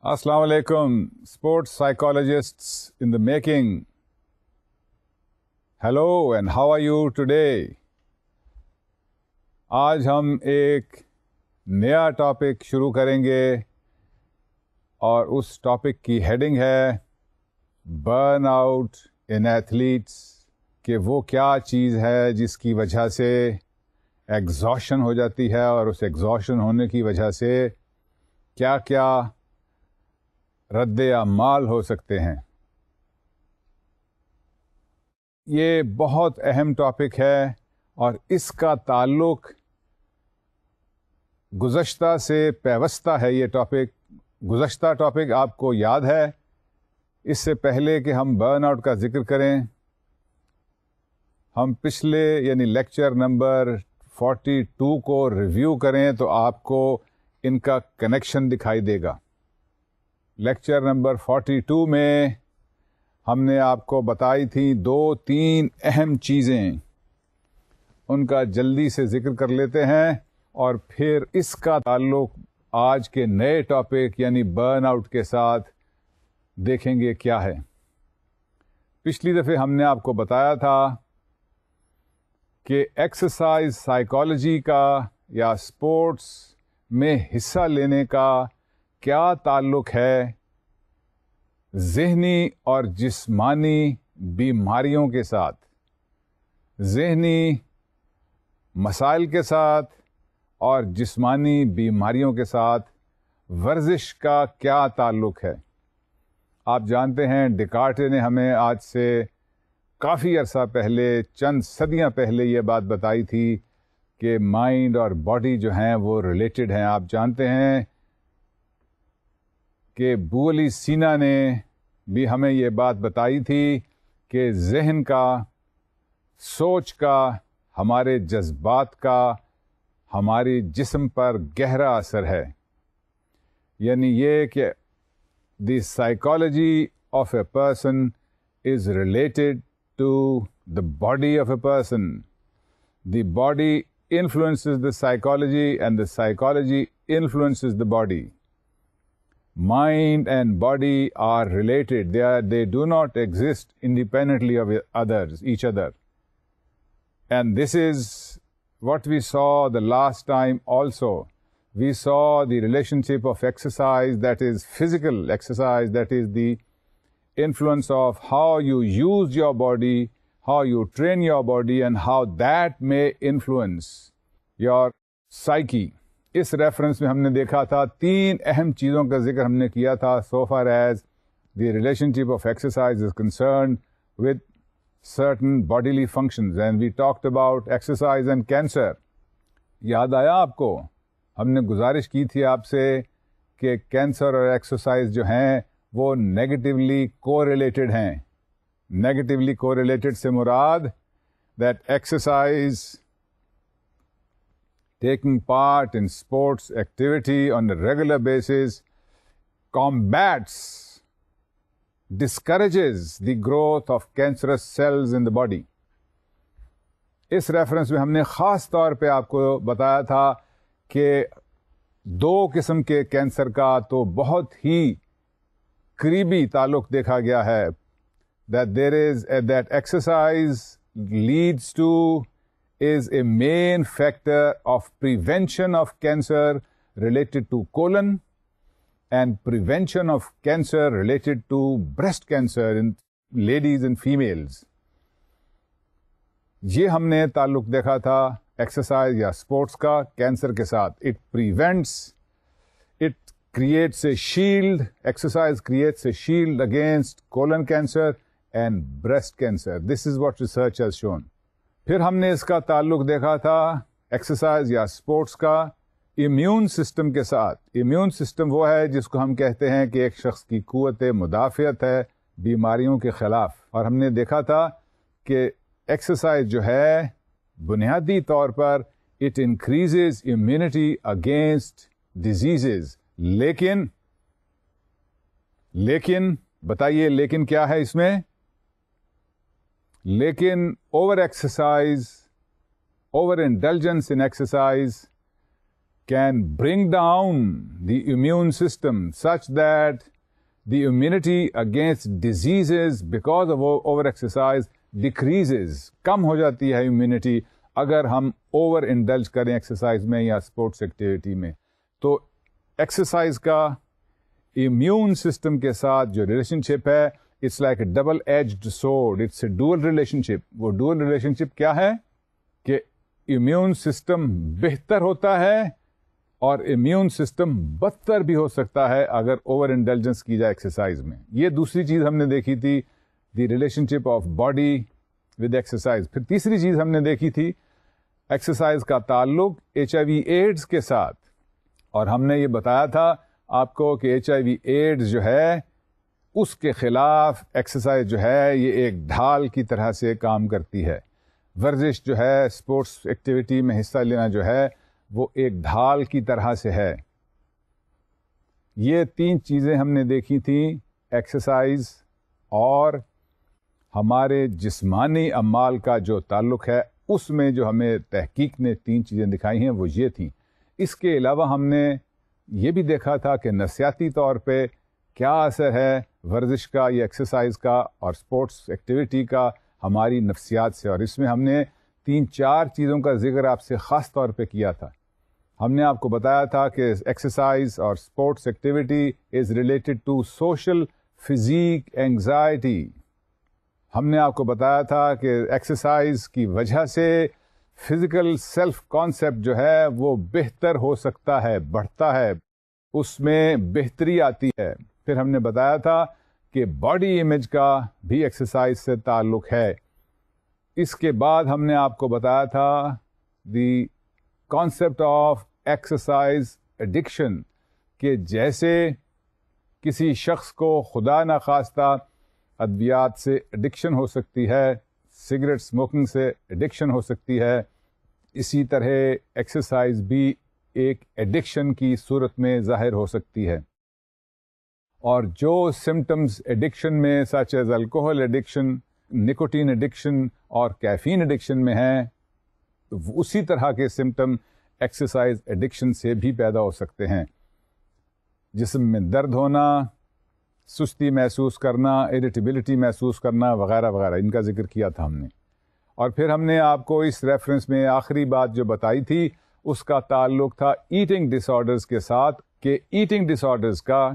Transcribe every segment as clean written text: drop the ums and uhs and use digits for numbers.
Assalamu alaikum, sports psychologists in the making. Hello and how are you today? آج ہم ایک نیا topic شروع کریں گے اور اس ٹاپک کی ہیڈنگ ہے برن آؤٹ ان ایتھلیٹس، کہ وہ کیا چیز ہے جس کی وجہ سے ایگزاشن ہو جاتی ہے اور اس ایگزاشن ہونے کی وجہ سے کیا کیا رد اعمال ہو سکتے ہیں۔ یہ بہت اہم ٹاپک ہے اور اس کا تعلق گزشتہ سے پیوستہ ہے۔ یہ ٹاپک، گزشتہ ٹاپک آپ کو یاد ہے؟ اس سے پہلے کہ ہم برن آؤٹ کا ذکر کریں، ہم پچھلے یعنی لیکچر نمبر 42 کو ریویو کریں تو آپ کو ان کا کنیکشن دکھائی دے گا۔ لیکچر نمبر 42 میں ہم نے آپ کو بتائی تھی 2-3 اہم چیزیں، ان کا جلدی سے ذکر کر لیتے ہیں اور پھر اس کا تعلق آج کے نئے ٹاپک یعنی برن آؤٹ کے ساتھ دیکھیں گے کیا ہے۔ پچھلی دفعہ ہم نے آپ کو بتایا تھا کہ ایکسرسائز سائیکالوجی کا یا اسپورٹس میں حصہ لینے کا کیا تعلق ہے ذہنی اور جسمانی بیماریوں کے ساتھ، ذہنی مسائل کے ساتھ اور جسمانی بیماریوں کے ساتھ ورزش کا کیا تعلق ہے۔ آپ جانتے ہیں ڈیکارٹے نے ہمیں آج سے کافی عرصہ پہلے، چند صدیاں پہلے یہ بات بتائی تھی کہ مائنڈ اور باڈی جو ہیں وہ ریلیٹڈ ہیں۔ آپ جانتے ہیں کہ بولی سینا نے بھی ہمیں یہ بات بتائی تھی کہ ذہن کا، سوچ کا، ہمارے جذبات کا ہماری جسم پر گہرا اثر ہے۔ یعنی یہ کہ the psychology of a person is related to the body of a person. The body influences the psychology and the psychology influences the body. Mind and body are related. They do not exist independently of each other. And this is what we saw the last time also. We saw the relationship of exercise, that is physical exercise, that is the influence of how you use your body, how you train your body, and how that may influence your psyche. اس reference میں ہم نے دیکھا تھا 3 اہم چیزوں کا ذکر ہم نے کیا تھا so far as the relationship of exercise is concerned with certain bodily functions, and we talked about exercise and cancer. یاد آیا آپ کو؟ ہم نے گزارش کی تھی آپ سے کہ کینسر اور ایکسرسائز جو ہیں وہ نیگیٹیولی کو ریلیٹڈ ہیں۔ نیگیٹیولی کو ریلیٹڈ سے مراد that exercise, taking part in sports activity on a regular basis, combats, discourages the growth of cancerous cells in the body. اس ریفرنس میں ہم نے خاص طور پہ آپ کو بتایا تھا کہ 2 قسم کے کینسر کا تو بہت ہی قریبی تعلق دیکھا گیا ہے، that exercise leads to is a main factor of prevention of cancer related to colon and prevention of cancer related to breast cancer in ladies and females. یہ ہم نے تعلق دیکھا تھا ایکسرسائز یا اسپورٹس کا کینسر کے ساتھ۔ It prevents, it creates a shield, exercise creates a shield against colon cancer and breast cancer. This is what research has shown. پھر ہم نے اس کا تعلق دیکھا تھا ایکسرسائز یا اسپورٹس کا امیون سسٹم کے ساتھ۔ امیون سسٹم وہ ہے جس کو ہم کہتے ہیں کہ ایک شخص کی قوت مدافعت ہے بیماریوں کے خلاف، اور ہم نے دیکھا تھا کہ ایکسرسائز جو ہے بنیادی طور پر it increases immunity against diseases, لیکن بتائیے لیکن کیا ہے اس میں؟ لیکن over exercise, over indulgence in exercise can bring down the immune system such that the immunity against diseases because of over-exercise decreases. کم ہو جاتی ہے immunity اگر ہم اوور انڈلج کریں ایکسرسائز میں یا اسپورٹس ایکٹیویٹی میں. تو ایکسرسائز کا امیون سسٹم کے ساتھ جو ریلیشن شپ ہے it's like a double edged sword. It's a dual relationship. وہ ڈوئل ریلیشن شپ کیا ہے کہ امیون سسٹم بہتر ہوتا ہے اور امیون سسٹم بدتر بھی ہو سکتا ہے اگر اوور انڈلجنس کی جائے ایکسرسائز میں. یہ دوسری چیز ہم نے دیکھی تھی, the relation ship of body with exercise. پھر تیسری چیز ہم نے دیکھی تھی ایکسرسائز کا تعلق ایچ آئی وی ایڈز کے ساتھ, اور ہم نے یہ بتایا تھا آپ کو کہ ایچ آئی وی ایڈز جو ہے اس کے خلاف ایکسرسائز جو ہے یہ ایک ڈھال کی طرح سے کام کرتی ہے. ورزش جو ہے, اسپورٹس ایکٹیویٹی میں حصہ لینا جو ہے وہ ایک ڈھال کی طرح سے ہے. یہ تین چیزیں ہم نے دیکھی تھیں, ایکسرسائز اور ہمارے جسمانی اعمال کا جو تعلق ہے, اس میں جو ہمیں تحقیق نے تین چیزیں دکھائی ہیں وہ یہ تھیں. اس کے علاوہ ہم نے یہ بھی دیکھا تھا کہ نفسیاتی طور پہ کیا اثر ہے ورزش کا یا ایکسرسائز کا اور اسپورٹس ایکٹیویٹی کا ہماری نفسیات سے, اور اس میں ہم نے 3-4 چیزوں کا ذکر آپ سے خاص طور پہ کیا تھا. ہم نے آپ کو بتایا تھا کہ ایکسرسائز اور sports activity is related to social physique anxiety. ہم نے آپ کو بتایا تھا کہ ایکسرسائز کی وجہ سے فزیکل سیلف کانسیپٹ جو ہے وہ بہتر ہو سکتا ہے, بڑھتا ہے, اس میں بہتری آتی ہے. پھر ہم نے بتایا تھا کہ باڈی امیج کا بھی ایکسرسائز سے تعلق ہے. اس کے بعد ہم نے آپ کو بتایا تھا the concept of exercise addiction, کہ جیسے کسی شخص کو خدا نخواستہ ادویات سے ایڈکشن ہو سکتی ہے, سگریٹ اسموکنگ سے ایڈکشن ہو سکتی ہے, اسی طرح ایکسرسائز بھی ایک ایڈکشن کی صورت میں ظاہر ہو سکتی ہے. اور جو سمٹمز ایڈکشن میں such as alcohol addiction, nicotine addiction اور کیفین ایڈکشن میں ہیں, اسی طرح کے سمٹم ایکسرسائز ایڈکشن سے بھی پیدا ہو سکتے ہیں. جسم میں درد ہونا, سستی محسوس کرنا, اریٹیبلٹی محسوس کرنا وغیرہ وغیرہ, ان کا ذکر کیا تھا ہم نے. اور پھر ہم نے آپ کو اس ریفرنس میں آخری بات جو بتائی تھی اس کا تعلق تھا ایٹنگ ڈس آرڈرز کے ساتھ, کہ ایٹنگ ڈس آرڈرز کا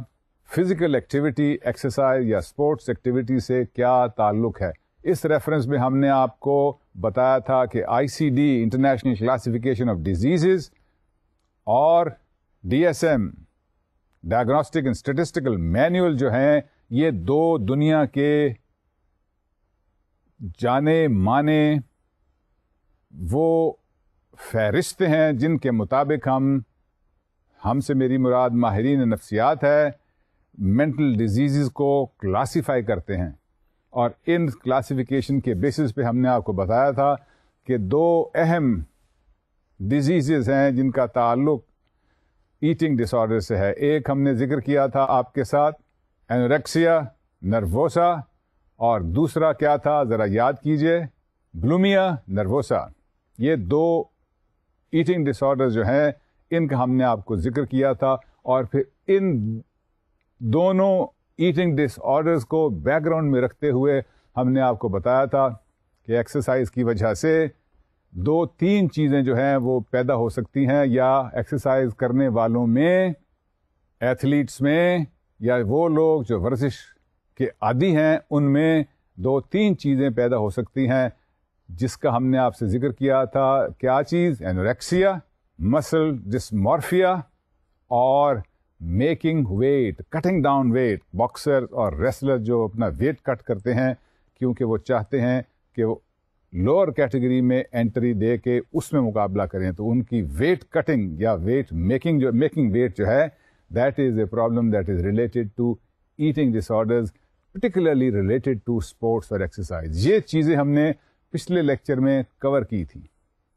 فزیکل ایکٹیویٹی, ایکسرسائز یا اسپورٹس ایکٹیویٹی سے کیا تعلق ہے. اس ریفرنس میں ہم نے آپ کو بتایا تھا کہ I C D, international classification of diseases, اور D S M, diagnostic and statistical manual جو ہیں, یہ دو دنیا کے جانے مانے وہ فہرستیں ہیں جن کے مطابق ہم سے میری مراد ماہرین نفسیات ہے, مینٹل ڈیزیزز کو کلاسیفائی کرتے ہیں. اور ان کلاسیفیکیشن کے بیسس پہ ہم نے آپ کو بتایا تھا کہ دو اہم ڈیزیزز ہیں جن کا تعلق ایٹنگ ڈس آرڈر سے ہے. ایک ہم نے ذکر کیا تھا آپ کے ساتھ, اینوریکسیا نروسا, اور دوسرا کیا تھا ذرا یاد کیجئے, بلومیا نروسا. یہ دو ایٹنگ ڈس آرڈر جو ہیں ان کا ہم نے آپ کو ذکر کیا تھا. اور پھر ان دونوں ایٹنگ ڈس آرڈرز کو بیک گراؤنڈ میں رکھتے ہوئے ہم نے آپ کو بتایا تھا کہ ایکسرسائز کی وجہ سے 2-3 چیزیں جو ہیں وہ پیدا ہو سکتی ہیں, یا ایکسرسائز کرنے والوں میں, ایتھلیٹس میں, یا وہ لوگ جو ورزش کے عادی ہیں ان میں 2-3 چیزیں پیدا ہو سکتی ہیں, جس کا ہم نے آپ سے ذکر کیا تھا. کیا چیز؟ اینوریکسیا, مسل ڈسمورفیا, اور making weight, cutting down weight. Boxer اور ریسلر جو اپنا ویٹ کٹ کرتے ہیں کیونکہ وہ چاہتے ہیں کہ وہ لوور کیٹیگری میں انٹری دے کے اس میں مقابلہ کریں, تو ان کی ویٹ کٹنگ یا ویٹ میکنگ ویٹ جو ہے, that is a problem that is related to eating disorders, particularly related to sports اور ایکسرسائز. یہ چیزیں ہم نے پچھلے لیکچر میں کور کی تھی.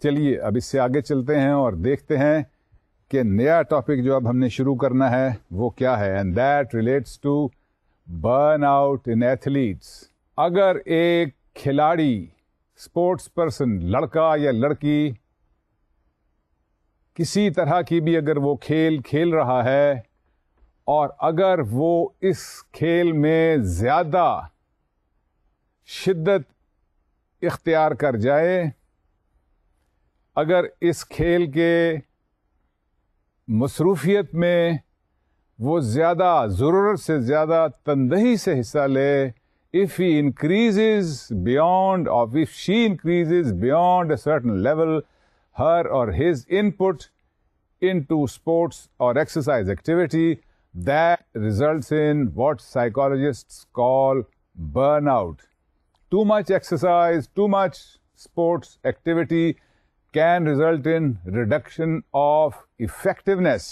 چلیے اب اس سے آگے چلتے ہیں اور دیکھتے ہیں کہ نیا ٹاپک جو اب ہم نے شروع کرنا ہے وہ کیا ہے, and that relates to burn out in athletes. اگر ایک کھلاڑی, اسپورٹس پرسن, لڑکا یا لڑکی کسی طرح کی بھی اگر وہ کھیل کھیل رہا ہے اور اگر وہ اس کھیل میں زیادہ شدت اختیار کر جائے، اگر اس کھیل کے مصروفیت میں وہ زیادہ ضرورت سے زیادہ تندہی سے حصہ لے، if he increases beyond or if she increases beyond a certain level, her or his input into sports or exercise activity, that results in what psychologists call burnout. Too much exercise, too much sports activity can result in reduction of effectiveness.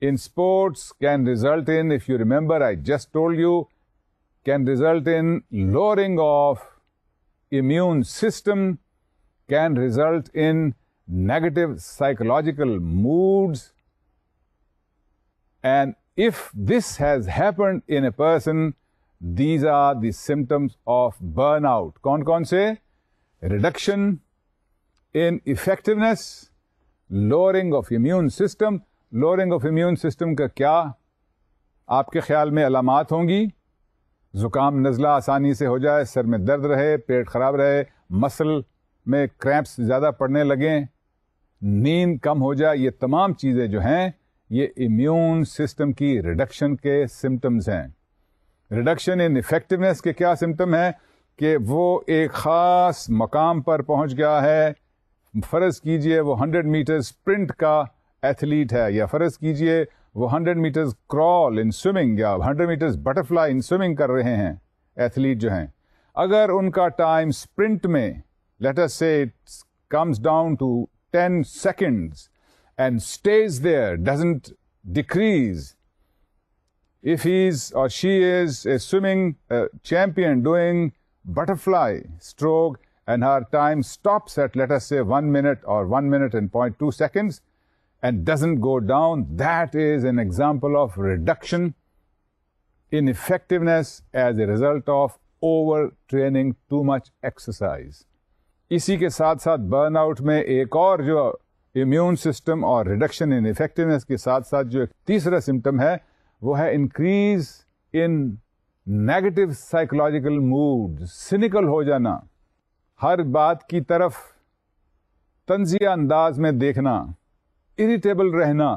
In sports can result in, if you remember, I just told you, can result in lowering of immune system, can result in negative psychological moods. And if this has happened in a person, these are the symptoms of burnout. کون سے؟ Reduction in effectiveness, lowering of immune system. Lowering of immune system کا کیا آپ کے خیال میں علامات ہوں گی؟ زکام نزلہ آسانی سے ہو جائے، سر میں درد رہے، پیٹ خراب رہے، مسل میں کریمپس زیادہ پڑنے لگیں، نیند کم ہو جائے. یہ تمام چیزیں جو ہیں یہ امیون سسٹم کی ریڈکشن کے سمٹمز ہیں. ریڈکشن ان افیکٹونیس کے کیا سمٹم ہیں کہ وہ ایک خاص مقام پر پہنچ گیا ہے. فرض کیجئے وہ 100 میٹر اسپرنٹ کا ایتھلیٹ ہے، یا فرض کیجئے وہ 100 میٹرز کرال ان سوئمنگ یا 100 میٹرز بٹرفلائی ان سوئمنگ کر رہے ہیں ایتھلیٹ جو ہیں. اگر ان کا ٹائم اسپرنٹ میں لیٹ اس سے it comes down to 10 seconds and stays there, doesn't decrease. If he's or she is a swimming champion doing butterfly stroke and her time stops at, let us say, 1 minute or 1 minute and 0.2 seconds and doesn't go down, that is an example of reduction in effectiveness as a result of overtraining, too much exercise. اسی کے ساتھ ساتھ burn out میں ایک اور جو immune system اور reduction in effectiveness کے ساتھ ساتھ جو ایک تیسرا سمٹم ہے وہ ہے increase in negative psychological mood. Cynical ہو جانا، ہر بات کی طرف طنزیہ انداز میں دیکھنا، اریٹیبل رہنا،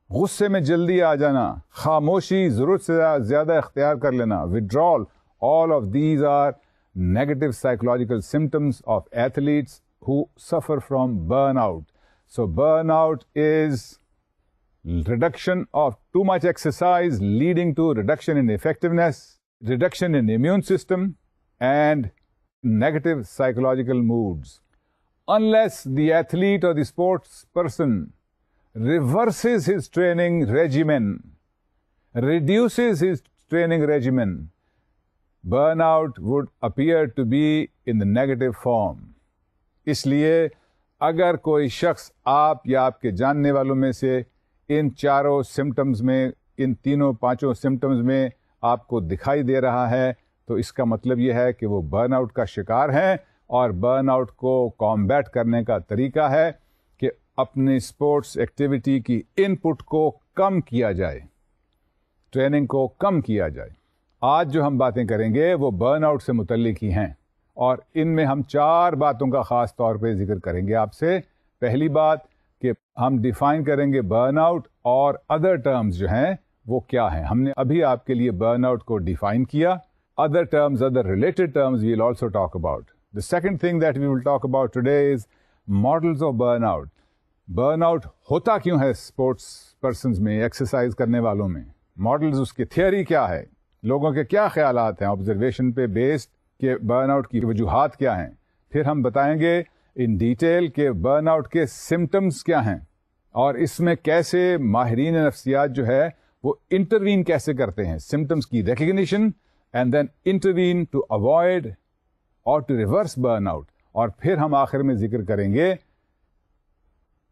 غصے میں جلدی آ جانا، خاموشی ضرورت سے زیادہ اختیار کر لینا، withdrawal. All of these are negative psychological symptoms of athletes who suffer from burnout. So burnout is reduction of too much exercise leading to reduction in effectiveness, reduction in immune system, and negative psychological moods. Unless the athlete or the sports person reverses his training regimen, reduces his training regimen, burnout would appear to be in the negative form. اس لیے اگر کوئی شخص آپ یا آپ کے جاننے والوں میں سے ان چاروں سمٹمز میں، ان تینوں پانچوں سمٹمز میں آپ کو دکھائی دے رہا ہے تو اس کا مطلب یہ ہے کہ وہ برن آؤٹ کا شکار ہیں. اور برن آؤٹ کو کامبیٹ کرنے کا طریقہ ہے کہ اپنی اسپورٹس ایکٹیویٹی کی ان پٹ کو کم کیا جائے، ٹریننگ کو کم کیا جائے. آج جو ہم باتیں کریں گے وہ برن آؤٹ سے متعلق ہی ہیں، اور ان میں ہم 4 باتوں کا خاص طور پہ ذکر کریں گے آپ سے. پہلی بات کہ ہم ڈیفائن کریں گے برن آؤٹ اور ادر ٹرمز جو ہیں وہ کیا ہیں. ہم نے ابھی آپ کے لیے برن آؤٹ کو ڈیفائن کیا. Other terms, other related terms we will also talk about. The second thing that we will talk about today is models of burnout. Burnout ہوتا کیوں ہے اسپورٹس پرسنز میں، ایکسرسائز کرنے والوں میں؟ ماڈلز، اس کی تھیوری کیا ہے، لوگوں کے کیا خیالات ہیں آبزرویشن پہ بیسڈ کہ برن آؤٹ کی وجوہات کیا ہیں. پھر ہم بتائیں گے ان ڈیٹیل کہ برن آؤٹ کے سمٹمز کیا ہیں اور اس میں کیسے ماہرین نفسیات جو ہے وہ انٹروین کیسے کرتے ہیں. سمٹمز کی recognition and then intervene to avoid or to reverse burn out. اور پھر ہم آخر میں ذکر کریں گے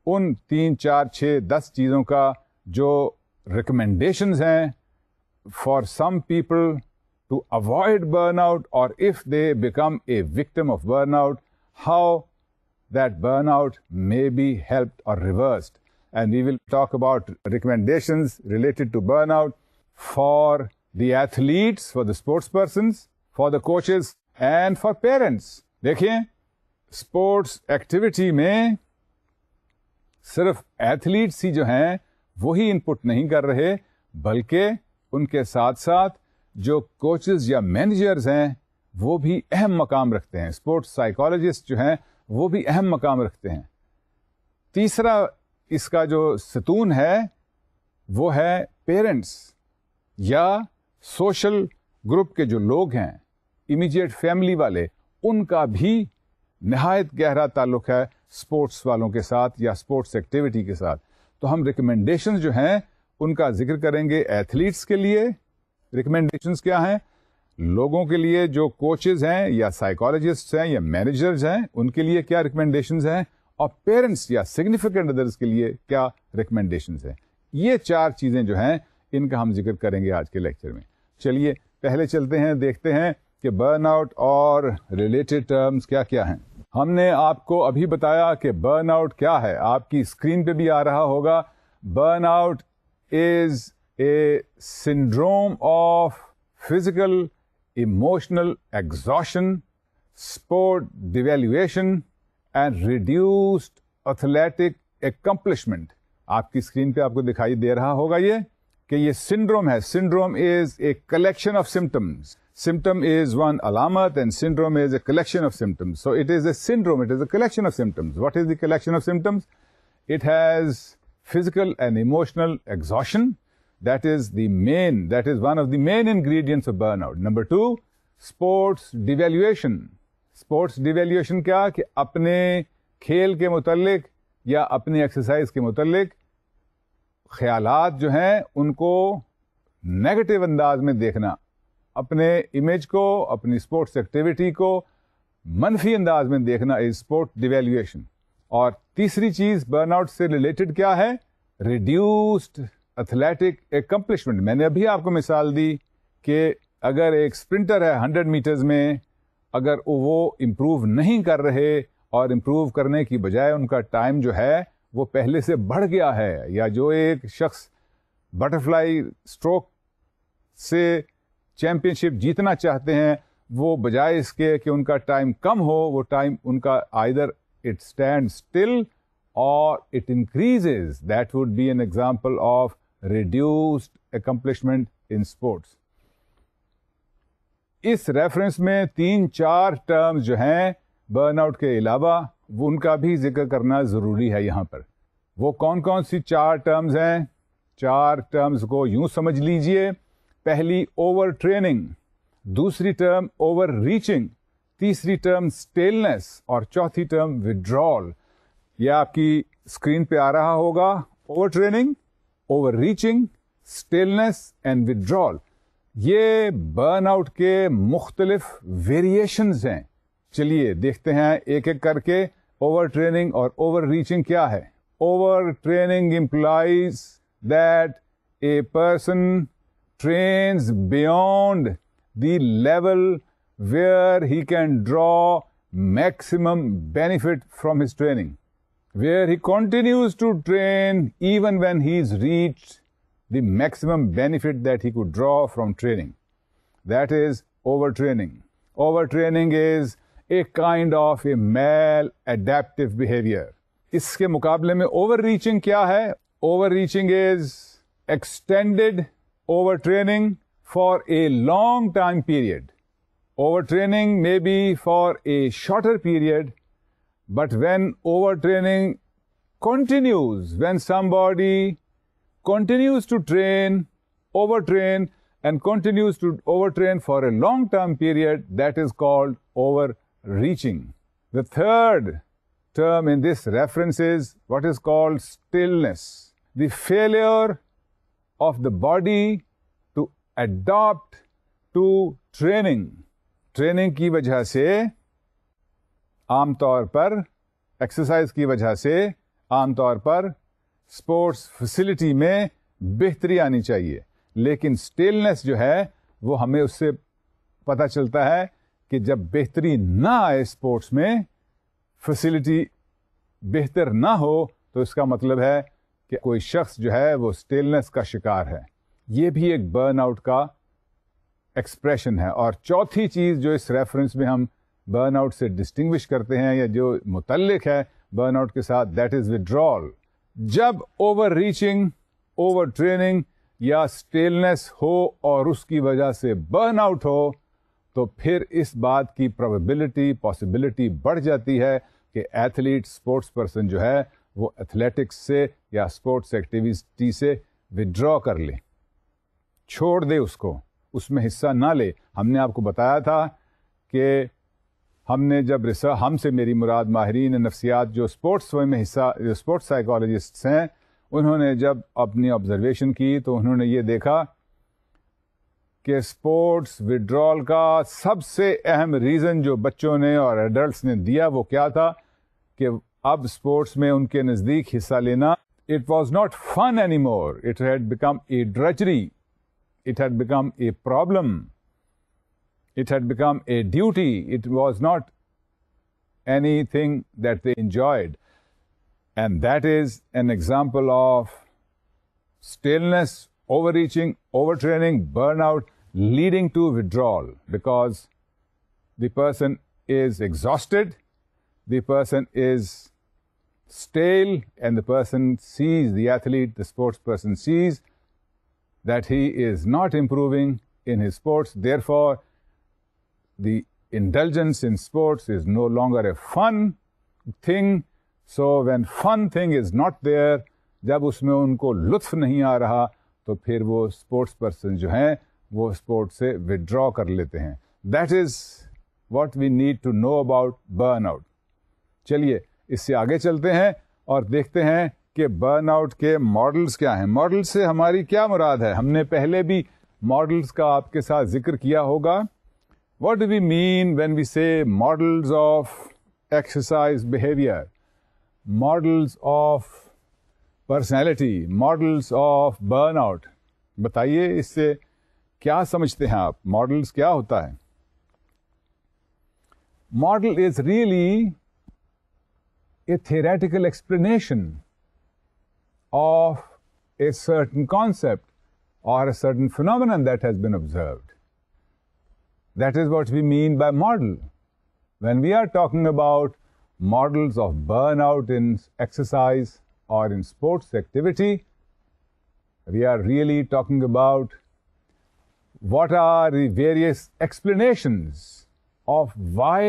ان 3, 4, 6, 10 چیزوں کا جو ریکمینڈیشنز ہیں for some people to avoid burn out, اور if they become a victim of burn out, how that burnout may be helped or reversed. and we will talk about recommendations related to burnout for the athletes, for the sports persons, for the coaches and for parents. دیکھیں sports activity میں صرف athletes ہی جو ہیں وہی input نہیں کر رہے، بلکہ ان کے ساتھ ساتھ جو کوچز یا مینیجرز ہیں وہ بھی اہم مقام رکھتے ہیں. اسپورٹس سائیکالوجسٹ جو ہیں وہ بھی اہم مقام رکھتے ہیں. تیسرا اس کا جو ستون ہے وہ ہے پیرنٹس یا سوشل گروپ کے جو لوگ ہیں، امیڈیٹ فیملی والے، ان کا بھی نہایت گہرا تعلق ہے اسپورٹس والوں کے ساتھ یا اسپورٹس ایکٹیویٹی کے ساتھ. تو ہم ریکمینڈیشنز جو ہیں ان کا ذکر کریں گے. ایتھلیٹس کے لیے ریکمینڈیشنز کیا ہیں، لوگوں کے لیے جو کوچز ہیں یا سائیکالوجسٹ ہیں یا مینیجرز ہیں ان کے لیے کیا ریکمینڈیشنز ہیں، اور پیرنٹس یا سگنیفیکنٹ ادرس کے لیے کیا ریکمینڈیشنز ہیں. یہ 4 چیزیں جو ہیں ان کا ہم ذکر کریں گے آج کے لیکچر میں. چلیے پہلے چلتے ہیں، دیکھتے ہیں کہ برن آؤٹ اور ریلیٹڈ ٹرمز کیا کیا ہیں. ہم نے آپ کو ابھی بتایا کہ برن آؤٹ کیا ہے، آپ کی اسکرین پہ بھی آ رہا ہوگا. Burn out is a syndrome of physical emotional exhaustion, sport devaluation and reduced athletic accomplishment. آپ کی اسکرین پہ آپ کو دکھائی دے رہا ہوگا یہ کہ یہ سنڈروم ہے. Syndrome is a collection of symptoms. Symptom is one alamat and syndrome is a collection of symptoms. So it is a syndrome, it is a collection of symptoms. What is the collection of symptoms? It has physical and emotional exhaustion. That is one of the main ingredients of burnout. Number 2, sports devaluation. Sports devaluation کیا کہ اپنے کھیل کے متعلق یا اپنی exercise کے متعلق خیالات جو ہیں ان کو نیگیٹو انداز میں دیکھنا، اپنے امیج کو، اپنی اسپورٹس ایکٹیویٹی کو منفی انداز میں دیکھنا از اسپورٹ ڈیویلویشن. اور تیسری چیز برن آؤٹ سے ریلیٹڈ کیا ہے، ریڈیوسڈ ایتھلیٹک اکمپلشمنٹ. میں نے ابھی آپ کو مثال دی کہ اگر ایک اسپرنٹر ہے 100 میٹرز میں، اگر وہ امپروو نہیں کر رہے اور امپروو کرنے کی بجائے ان کا ٹائم جو ہے وہ پہلے سے بڑھ گیا ہے، یا جو ایک شخص بٹرفلائی اسٹروک سے چیمپئن شپ جیتنا چاہتے ہیں، وہ بجائے اس کے کہ ان کا ٹائم کم ہو، وہ ٹائم ان کا either it stand still or it increases. That would be an example of reduced accomplishment in sports. اس ریفرنس میں 3-4 ٹرمز جو ہیں برن آؤٹ کے علاوہ وہ ان کا بھی ذکر کرنا ضروری ہے یہاں پر. وہ کون کون سی 4 ٹرمز ہیں؟ 4 ٹرمز کو یوں سمجھ لیجئے. پہلی اوور ٹریننگ، دوسری ٹرم اوور ریچنگ، تیسری ٹرم اسٹیلنس اور چوتھی ٹرم withdrawal. یہ آپ کی اسکرین پہ آ رہا ہوگا. Over training, over reaching, staleness and withdrawal. یہ برن آؤٹ کے مختلف ویریشنز ہیں. چلیے دیکھتے ہیں ایک ایک کر کے. اوور ٹریننگ اور اوور ریچنگ کیا ہے؟ Over training implies that a person trains beyond the level where he can draw maximum benefit from his training, where he continues to train even when he's reached the maximum benefit that he could draw from training. That is overtraining. Overtraining is a kind of a maladaptive behavior. اس کے مقابلے میں overreaching کیا ہے؟ Overreaching is extended overtraining for a long time period. Overtraining may be for a shorter period, but when overtraining continues, when somebody continues to overtrain and continues to overtrain for a long term period, that is called overreaching. The third term in this reference is what is called stillness. The failure of the body to adapt to training. Training کی وجہ سے عام طور پر، exercise کی وجہ سے عام طور پر اسپورٹس فیسلٹی میں بہتری آنی چاہیے، لیکن اسٹیلنس جو ہے وہ ہمیں اس سے پتہ چلتا ہے کہ جب بہتری نہ آئے اسپورٹس میں، فیسلٹی بہتر نہ ہو، تو اس کا مطلب ہے کہ کوئی شخص جو ہے وہ اسٹیلنس کا شکار ہے. یہ بھی ایک برن آؤٹ کا ایکسپریشن ہے. اور چوتھی چیز جو اس ریفرنس میں ہم برن آؤٹ سے ڈسٹنگوش کرتے ہیں یا جو متعلق ہے برن آؤٹ کے ساتھ, دیٹ از withdrawal. جب اوور ریچنگ, اوور ٹریننگ یا اسٹیلنس ہو اور اس کی وجہ سے برن آؤٹ ہو, تو پھر اس بات کی پاسبلٹی بڑھ جاتی ہے کہ ایتھلیٹ, اسپورٹس پرسن جو ہے وہ ایتھلیٹکس سے یا اسپورٹس ایکٹیویٹی سے ودرا کر لے, چھوڑ دے, اس میں حصہ نہ لے. ہم نے آپ کو بتایا تھا کہ ہم نے جب ہم سے میری مراد ماہرین نفسیات جو اسپورٹس میں حصہ, جو اسپورٹس سائیکالوجسٹس ہیں, انہوں نے جب اپنی آبزرویشن کی تو انہوں نے یہ دیکھا کہ اسپورٹس وڈرال کا سب سے اہم ریزن جو بچوں نے اور ایڈلٹس نے دیا وہ کیا تھا کہ اب اسپورٹس میں ان کے نزدیک حصہ لینا, it was not fun any more, it had become a drudgery, it had become a problem, it had become a duty, it was not anything that they enjoyed. And that is an example of staleness, overreaching, overtraining, burnout leading to withdrawal, because the person is exhausted, the person is stale, and the person sees, the athlete, the sports person sees that he is not improving in his sports. Therefore, the indulgence in sports is no longer a fun thing. So when fun thing is not there, جب اس میں ان کو لطف نہیں آ رہا, تو پھر وہ sports person جو ہیں وہ اسپورٹ سے withdraw کر لیتے ہیں. That is what we need to know about burnout. چلیے اس سے آگے چلتے ہیں اور دیکھتے ہیں کہ برن آؤٹ کے ماڈلز کیا ہیں. ماڈل سے ہماری کیا مراد ہے؟ ہم نے پہلے بھی ماڈلز کا آپ کے ساتھ ذکر کیا ہوگا. What do we mean when we say models of exercise behaviour, models of personality, models of burn out? بتائیے اس سے کیا سمجھتے ہیں آپ؟ ماڈلز کیا ہوتا ہے؟ Model is really a theoretical explanation of a certain concept or a certain phenomenon that has been observed. That is what we mean by model. When we are talking about models of burnout in exercise or in sports activity, we are really talking about what are the various explanations of why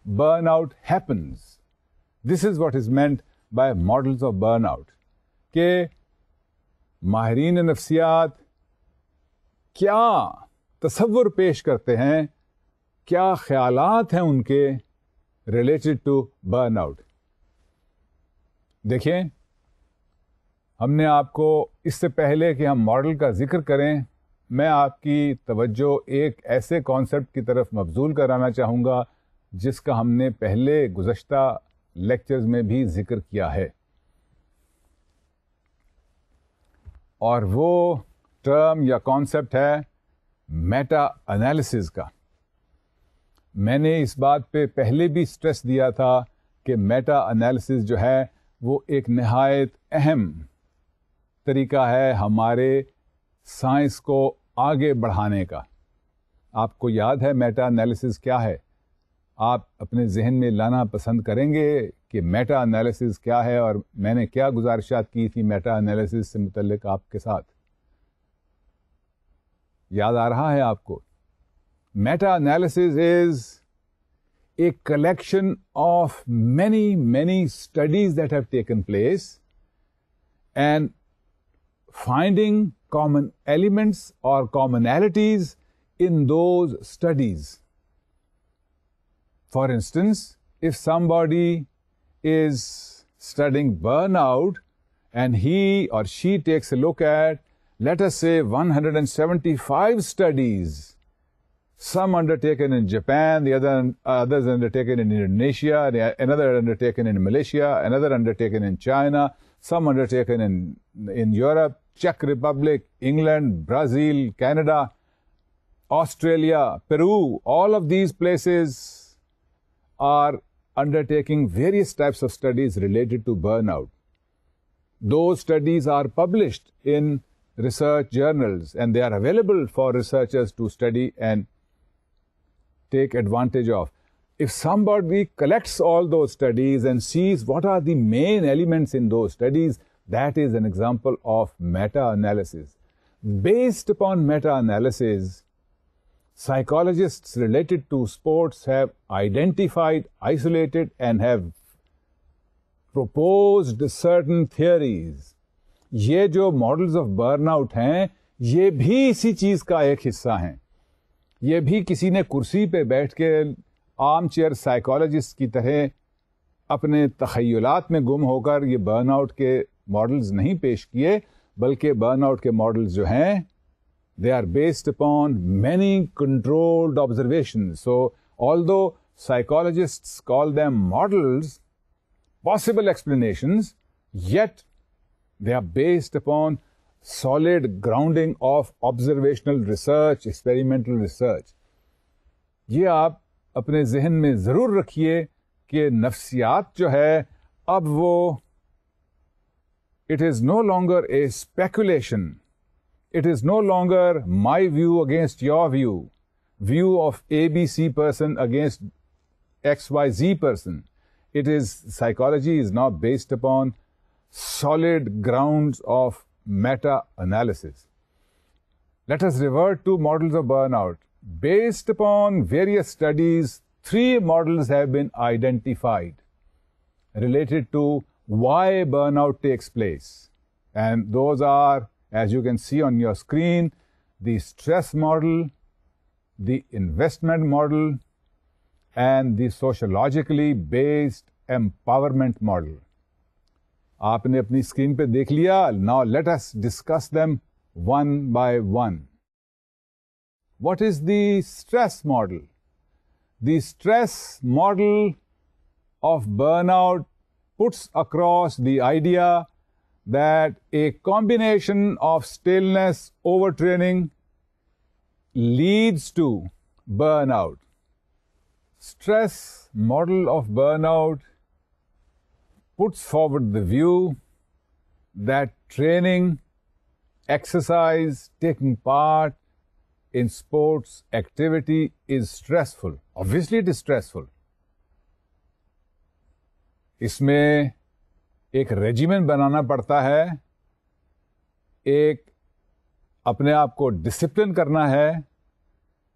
burnout happens. This is what is meant by models of burnout. کہ ماہرین نفسیات کیا تصور پیش کرتے ہیں, کیا خیالات ہیں ان کے ریلیٹڈ ٹو برن آؤٹ. دیکھیں, ہم نے آپ کو اس سے پہلے کہ ہم ماڈل کا ذکر کریں, میں آپ کی توجہ ایک ایسے کانسیپٹ کی طرف مبذول کرانا چاہوں گا جس کا ہم نے پہلے گزشتہ لیکچرز میں بھی ذکر کیا ہے, اور وہ ٹرم یا کانسیپٹ ہے میٹا انالیسز کا. میں نے اس بات پہ پہلے بھی اسٹریس دیا تھا کہ میٹا انالیسز جو ہے وہ ایک نہایت اہم طریقہ ہے ہمارے سائنس کو آگے بڑھانے کا. آپ کو یاد ہے میٹا انالیسز کیا ہے؟ آپ اپنے ذہن میں لانا پسند کریں گے کہ میٹا انالیسز کیا ہے اور میں نے کیا گزارشات کی تھی میٹا انالیسز سے متعلق آپ کے ساتھ؟ یاد آ رہا ہے آپ کو؟ Meta analysis is a collection of many studies that have taken place and finding common elements or commonalities in those studies. For instance, if somebody is studying burnout and he or she takes a look at, let us say, 175 studies, some undertaken in Japan, the others undertaken in Indonesia, another undertaken in Malaysia, another undertaken in China, some undertaken in Europe, Czech Republic, England, Brazil, Canada, Australia, Peru, all of these places are undertaking various types of studies related to burnout. Those studies are published in research journals and they are available for researchers to study and take advantage of. If somebody collects all those studies and sees what are the main elements in those studies, that is an example of meta-analysis. Based upon meta-analysis, psychologists related to sports have identified, isolated, and have proposed certain theories. یہ جو models of burn out ہیں یہ بھی اسی چیز کا ایک حصہ ہیں. یہ بھی کسی نے کرسی پہ بیٹھ کے آرم چیئر سائیکالوجسٹ کی طرح اپنے تخیلات میں گم ہو کر یہ برن آؤٹ کے ماڈلز نہیں پیش کیے، بلکہ برن آؤٹ کے ماڈلز جو ہیں they are based upon many controlled observations. So although psychologists call them models, possible explanations, yet they are based upon solid grounding of observational research, experimental research. یہ آپ اپنے ذہن میں ضرور رکھیے کہ نفسیات جو ہے اب وہ it is no longer a speculation. It is no longer my view against your view of ABC person against XYZ person. It is, psychology is now based upon solid grounds of meta-analysis. Let us revert to models of burnout. Based upon various studies, 3 models have been identified related to why burnout takes place. And those are, as you can see on your screen, the stress model, the investment model, and the sociologically based empowerment model. آپ نے اپنی screen پہ دیکھ لیا. Now let us discuss them one by one. What is the stress model? The stress model of burnout puts across the idea that a combination of stillness, overtraining leads to burnout. Stress model of burnout puts forward the view that training, exercise, taking part in sports activity is stressful. Obviously it is stressful. اس میں ایک regimen بنانا پڑتا ہے، ایک اپنے آپ کو discipline کرنا ہے،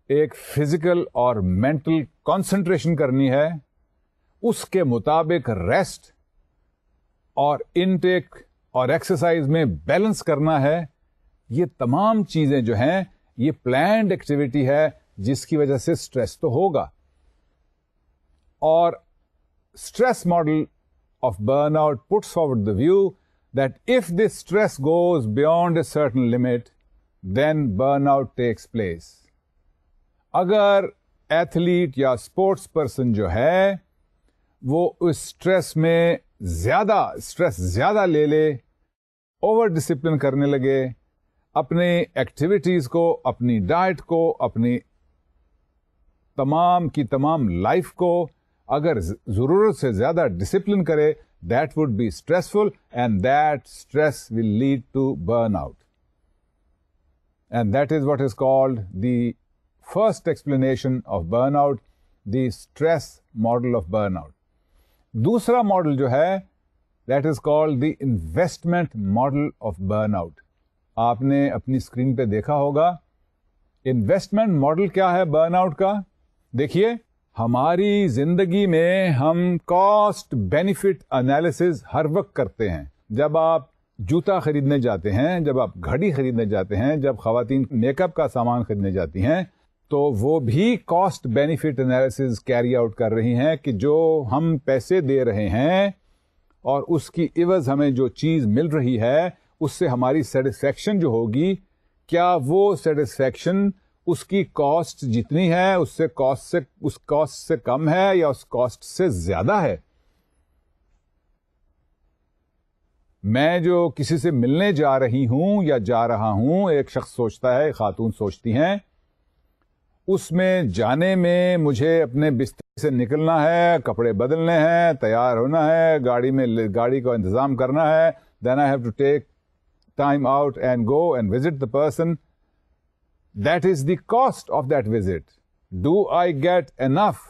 ایک فزیکل اور مینٹل کانسنٹریشن کرنی ہے، اس کے مطابق ریسٹ اور انٹیک اور ایکسرسائز میں بیلنس کرنا ہے. یہ تمام چیزیں جو ہیں یہ پلانڈ ایکٹیویٹی ہے جس کی وجہ سے اسٹریس تو ہوگا. اور stress model of burnout puts forward the view that if this stress goes beyond a certain limit, then burnout takes place. اگر ایتھلیٹ یا اسپورٹس پرسن جو ہے وہ اس اسٹریس میں زیادہ لے لے، اوور ڈسپلن کرنے لگے، اپنی ایکٹیویٹیز کو، اپنی ڈائٹ کو، اپنی تمام کی تمام لائف کو اگر ضرورت سے زیادہ ڈسپلن کرے، that would be stressful and that stress will lead to burnout. And that is what is called the first explanation of burnout, the stress model of burnout. دوسرا ماڈل جو ہے that is called the investment model of burnout. آپ نے اپنی screen پہ دیکھا ہوگا. Investment model کیا ہے برن آؤٹ کا؟ دیکھیے، ہماری زندگی میں ہم کاسٹ بینیفٹ انالیسز ہر وقت کرتے ہیں. جب آپ جوتا خریدنے جاتے ہیں، جب آپ گھڑی خریدنے جاتے ہیں، جب خواتین میک اپ کا سامان خریدنے جاتی ہیں، تو وہ بھی cost benefit analysis carry out کر رہی ہیں کہ جو ہم پیسے دے رہے ہیں اور اس کی عوض ہمیں جو چیز مل رہی ہے اس سے ہماری سیٹسفیکشن جو ہوگی، کیا وہ سیٹسفیکشن اس کی کاسٹ جتنی ہے اس کاسٹ سے کم ہے یا اس کاسٹ سے زیادہ ہے. میں جو کسی سے ملنے جا رہی ہوں یا جا رہا ہوں، ایک شخص سوچتا ہے، خاتون سوچتی ہیں، اس میں جانے میں مجھے اپنے بستر سے نکلنا ہے، کپڑے بدلنے ہیں، تیار ہونا ہے، گاڑی کا انتظام کرنا ہے. then I have to take time out and go and visit the person. That is the cost of that visit. Do I get enough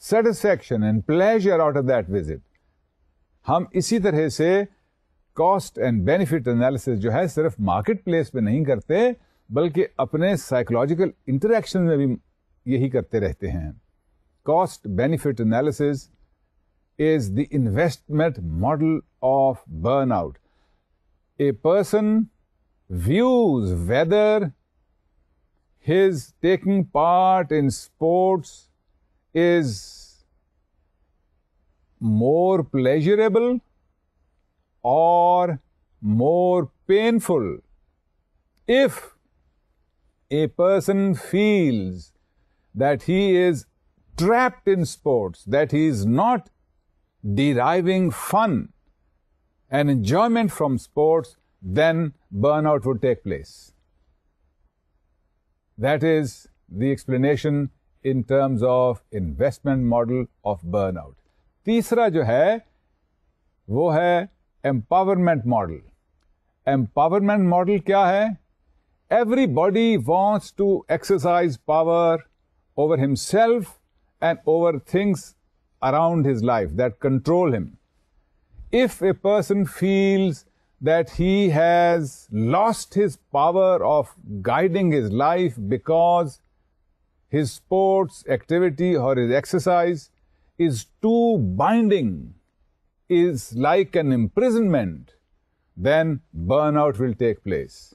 satisfaction and pleasure out of that visit? ہم اسی طرح سے cost and benefit analysis جو ہے صرف market place پہ نہیں کرتے بلکہ اپنے سائیکولوجیکل انٹریکشن میں بھی یہی کرتے رہتے ہیں. Cost benefit analysis is the investment model of burnout. A person views whether his taking part in sports is more pleasurable or more painful. If a person feels that he is trapped in sports, that he is not deriving fun and enjoyment from sports, then burnout would take place. That is the explanation in terms of investment model of burnout. تیسرا جو ہے وہ ہے empowerment model. Empowerment model کیا ہے؟ Everybody wants to exercise power over himself and over things around his life that control him. If a person feels that he has lost his power of guiding his life because his sports activity or his exercise is too binding, is like an imprisonment, then burnout will take place.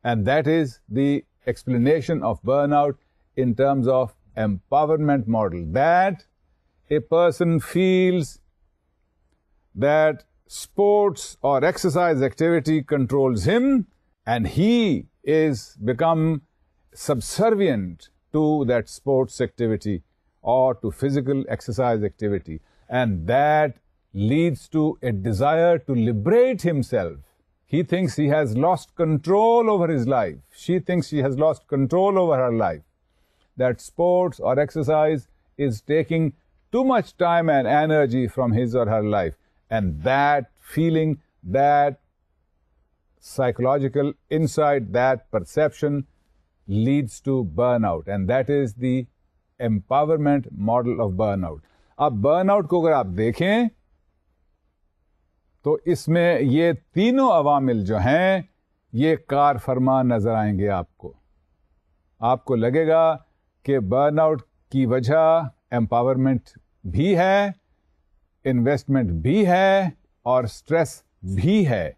And that is the explanation of burnout in terms of empowerment model. That a person feels that sports or exercise activity controls him and he is become subservient to that sports activity or to physical exercise activity, and that leads to a desire to liberate himself. He thinks he has lost control over his life. She thinks she has lost control over her life. That sports or exercise is taking too much time and energy from his or her life. And that feeling, that psychological insight, that perception leads to burnout. And that is the empowerment model of burnout. اب burnout کو اگر آپ دیکھیں تو اس میں یہ تینوں عوامل جو ہیں یہ کار فرما نظر آئیں گے آپ کو. آپ کو لگے گا کہ برن آؤٹ کی وجہ امپاورمنٹ بھی ہے, انویسٹمنٹ بھی ہے اور اسٹریس بھی ہے.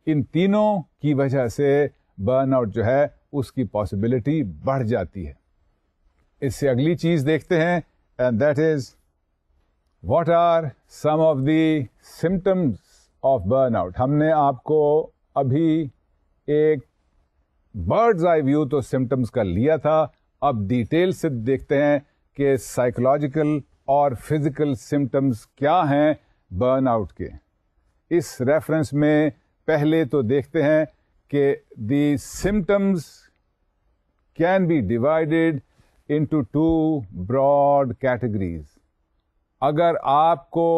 ان تینوں کی وجہ سے برن آؤٹ جو ہے اس کی پاسبلٹی بڑھ جاتی ہے. اس سے اگلی چیز دیکھتے ہیں, and that is what are some of the symptoms of burn out. ہم نے آپ کو ابھی ایک برڈز آئی ویو تو سمٹمس کا لیا تھا, اب ڈیٹیل سے دیکھتے ہیں کہ سائیکولوجیکل اور فزیکل سمٹمس کیا ہیں برن آؤٹ کے. اس ریفرنس میں پہلے تو دیکھتے ہیں کہ the symptoms can be divided into two broad categories. اگر آپ کو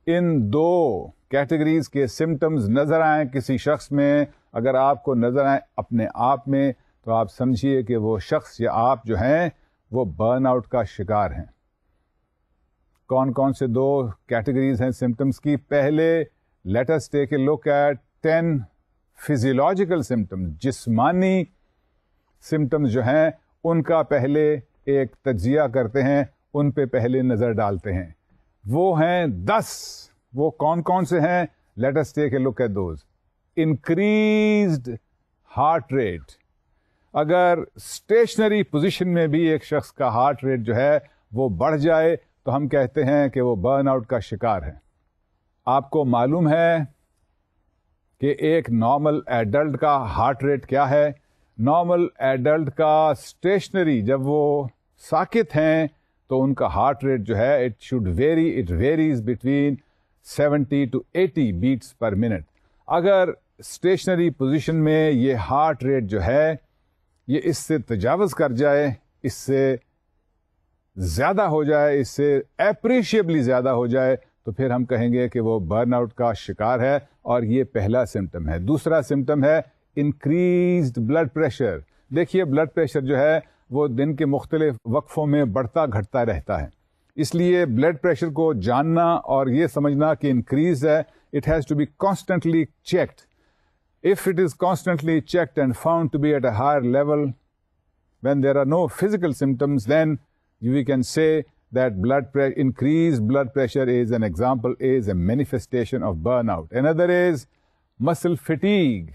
ان دو کیٹیگریز کے سمٹمز نظر آئیں کسی شخص میں, اگر آپ کو نظر آئیں اپنے آپ میں, تو آپ سمجھیے کہ وہ شخص یا آپ جو ہیں وہ برن آؤٹ کا شکار ہیں. کون کون سے دو کیٹیگریز ہیں سمٹمز کی؟ پہلے let us take a look at 10 physiological symptoms. جسمانی سمٹمز جو ہیں ان کا پہلے ایک تجزیہ کرتے ہیں, ان پہ پہلے نظر ڈالتے ہیں. وہ ہیں 10. وہ کون کون سے ہیں؟ Let us take a look at those. Increased heart rate. اگر اسٹیشنری پوزیشن میں بھی ایک شخص کا ہارٹ ریٹ جو ہے وہ بڑھ جائے تو ہم کہتے ہیں کہ وہ برن آؤٹ کا شکار ہے. آپ کو معلوم ہے کہ ایک نارمل ایڈلٹ کا ہارٹ ریٹ کیا ہے؟ نارمل ایڈلٹ کا اسٹیشنری جب وہ ساکت ہیں تو ان کا ہارٹ ریٹ جو ہے it varies between 70 to 80 beats per minute. اگر اسٹیشنری پوزیشن میں یہ ہارٹ ریٹ جو ہے یہ اس سے تجاوز کر جائے, اس سے زیادہ ہو جائے, اس سے اپریشیبلی زیادہ ہو جائے, تو پھر ہم کہیں گے کہ وہ برن آؤٹ کا شکار ہے اور یہ پہلا سمٹم ہے. دوسرا سمٹم ہے انکریزڈ بلڈ پریشر. دیکھیے بلڈ پریشر جو ہے وہ دن کے مختلف وقفوں میں بڑھتا گھٹتا رہتا ہے, اس لیے بلڈ پریشر کو جاننا اور یہ سمجھنا کہ انکریز ہے, it has to be constantly checked. If it is constantly checked and found to be at a higher level, when there are no physical symptoms, then we can say that increased blood pressure is an example, is a manifestation of burnout. Another is muscle fatigue.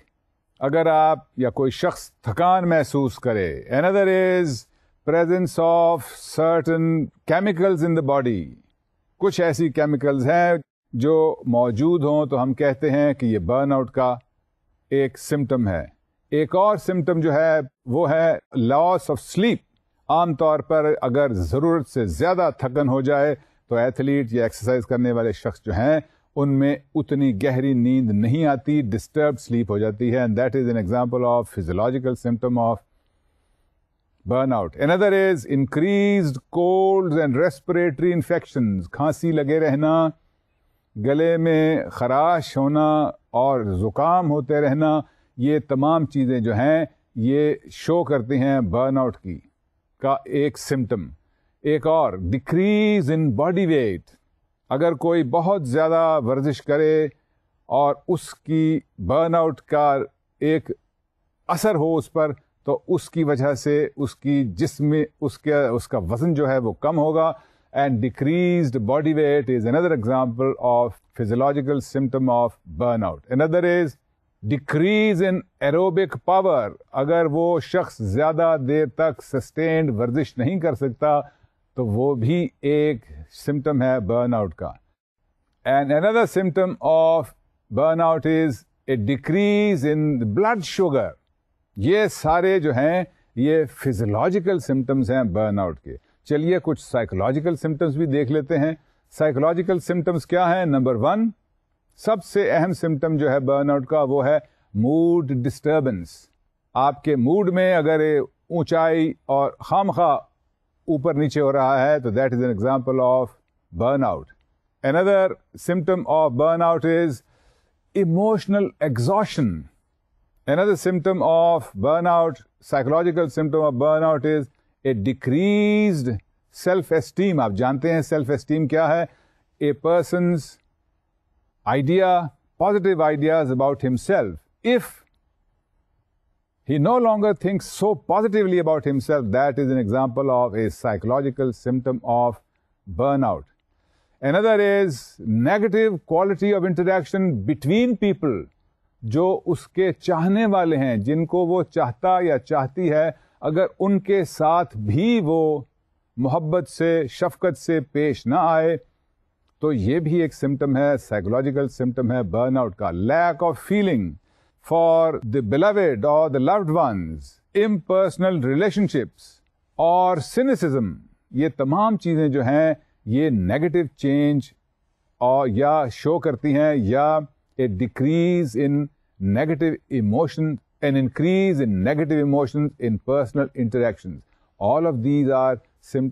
اگر آپ یا کوئی شخص تھکان محسوس کرے. Another is presence of certain chemicals in the body. کچھ ایسی chemicals ہیں جو موجود ہوں تو ہم کہتے ہیں کہ یہ برن آؤٹ کا ایک سمٹم ہے. ایک اور سمٹم جو ہے وہ ہے لاس آف سلیپ. عام طور پر اگر ضرورت سے زیادہ تھکن ہو جائے تو ایتھلیٹ یا ایکسرسائز کرنے والے شخص جو ہیں ان میں اتنی گہری نیند نہیں آتی, ڈسٹرب سلیپ ہو جاتی ہے, and that is an example of physiological symptom of burn out. Another is increased colds and respiratory infections. کھانسی لگے رہنا, گلے میں خراش ہونا اور زکام ہوتے رہنا, یہ تمام چیزیں جو ہیں یہ شو کرتی ہیں برن آؤٹ کا ایک سمٹم. ایک اور ڈکریز ان باڈی ویٹ. اگر کوئی بہت زیادہ ورزش کرے اور اس کی برن آؤٹ کا ایک اثر ہو اس پر, تو اس کی وجہ سے اس کی جسم میں اس کا وزن جو ہے وہ کم ہوگا. And decreased body weight is another example of physiological symptom of burnout. Another is decrease in aerobic power. اگر وہ شخص زیادہ دیر تک sustained ورزش نہیں کر سکتا تو وہ بھی ایک symptom ہے burn out کا. And another symptom of burnout is a decrease in blood sugar. یہ سارے جو ہیں یہ physiological symptoms ہیں burn out کے. چلیے کچھ سائیکولوجیکل سمٹمس بھی دیکھ لیتے ہیں. سائیکولوجیکل سمٹمس کیا ہیں؟ نمبر 1 سب سے اہم سمٹم جو ہے برن آؤٹ کا وہ ہے موڈ ڈسٹربنس. آپ کے موڈ میں اگر اونچائی اور خامخواہ اوپر نیچے ہو رہا ہے تو that is an example of burn out. Another symptom of burnout is emotional exhaustion. Another symptom of burnout, psychological symptom of burnout is a decreased self-esteem. آپ جانتے ہیں self esteem کیا ہے؟ A person's positive ideas about himself. If he no longer thinks so positively about himself, that is an example of a psychological symptom of burnout. Another is negative quality of interaction between people. جو اس کے چاہنے والے ہیں, جن کو وہ چاہتا یا چاہتی ہے, اگر ان کے ساتھ بھی وہ محبت سے شفقت سے پیش نہ آئے تو یہ بھی ایک سمٹم ہے, سائیکولوجیکل سمٹم ہے برن آؤٹ کا. Lack of feeling for the beloved اور دا loved ones, impersonal relationships اور cynicism, یہ تمام چیزیں جو ہیں یہ نیگیٹو چینج اور یا شو کرتی ہیں یا a decrease in negative emotion, an increase in negative emotions in personal interactions. All of these are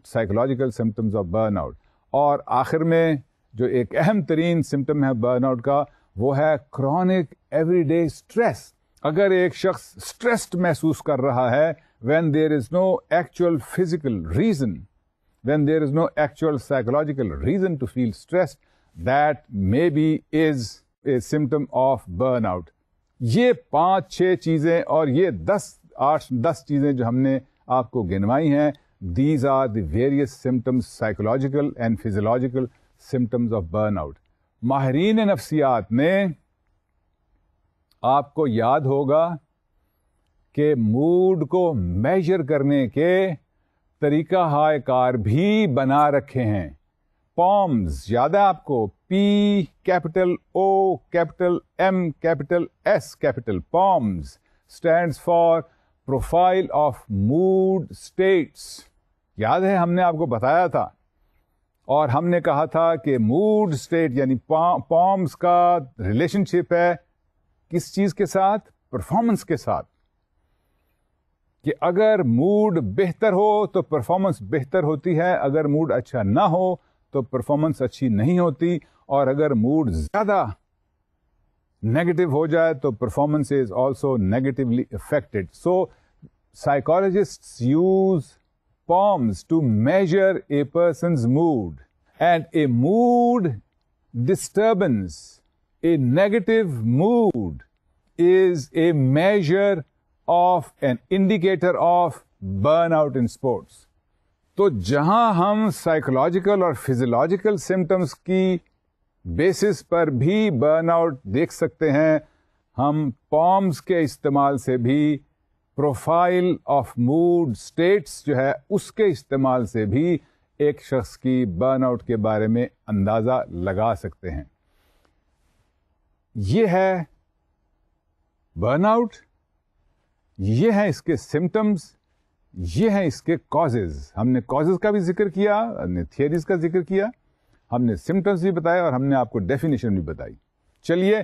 psychological symptoms of burnout. اور آخر میں جو ایک اہم ترین سمٹم ہے برن آؤٹ کا وہ ہے chronic everyday stress. اگر ایک شخص stressed محسوس کر رہا ہے when there is no actual physical reason, when there is no actual psychological reason to feel stressed, that maybe is a symptom of burnout. یہ 5-6 چیزیں اور یہ 10 چیزیں جو ہم نے آپ کو گنوائی ہیں, these are the various symptoms, psychological and physiological symptoms of burnout. ماہرین نفسیات نے آپ کو یاد ہوگا کہ موڈ کو میجر کرنے کے طریقہ ہائے کار بھی بنا رکھے ہیں. پومز یاد ہے آپ کو؟ P capital O capital M capital S capital. POMS stands for profile of mood states. یاد ہے ہم نے آپ کو بتایا تھا اور ہم نے کہا تھا کہ موڈ اسٹیٹ یعنی پومز کا ریلیشن شپ ہے کس چیز کے ساتھ؟ پرفارمنس کے ساتھ. کہ اگر موڈ بہتر ہو تو پرفارمنس بہتر ہوتی ہے, اگر موڈ اچھا نہ ہو تو پرفارمنس اچھی نہیں ہوتی, اور اگر موڈ زیادہ نیگیٹو ہو جائے تو performance is also negatively affected. So psychologists use POMS to measure a person's mood, and a mood disturbance, a negative mood, is a measure of an indicator of burnout in sports. تو جہاں ہم psychological اور physiological symptoms کی basis پر بھی burn out دیکھ سکتے ہیں, ہم POMS کے استعمال سے بھی پروفائل آف موڈ اسٹیٹس جو ہے اس کے استعمال سے بھی ایک شخص کی برن آؤٹ کے بارے میں اندازہ لگا سکتے ہیں. یہ ہے برن آؤٹ, یہ ہے اس کے سمٹمز, یہ ہے اس کے کازز. ہم نے کازز کا بھی ذکر کیا, ہم نے تھیوریز کا ذکر کیا, ہم نے سمٹمز بھی بتائے اور ہم نے آپ کو ڈیفینیشن بھی بتائی. چلیے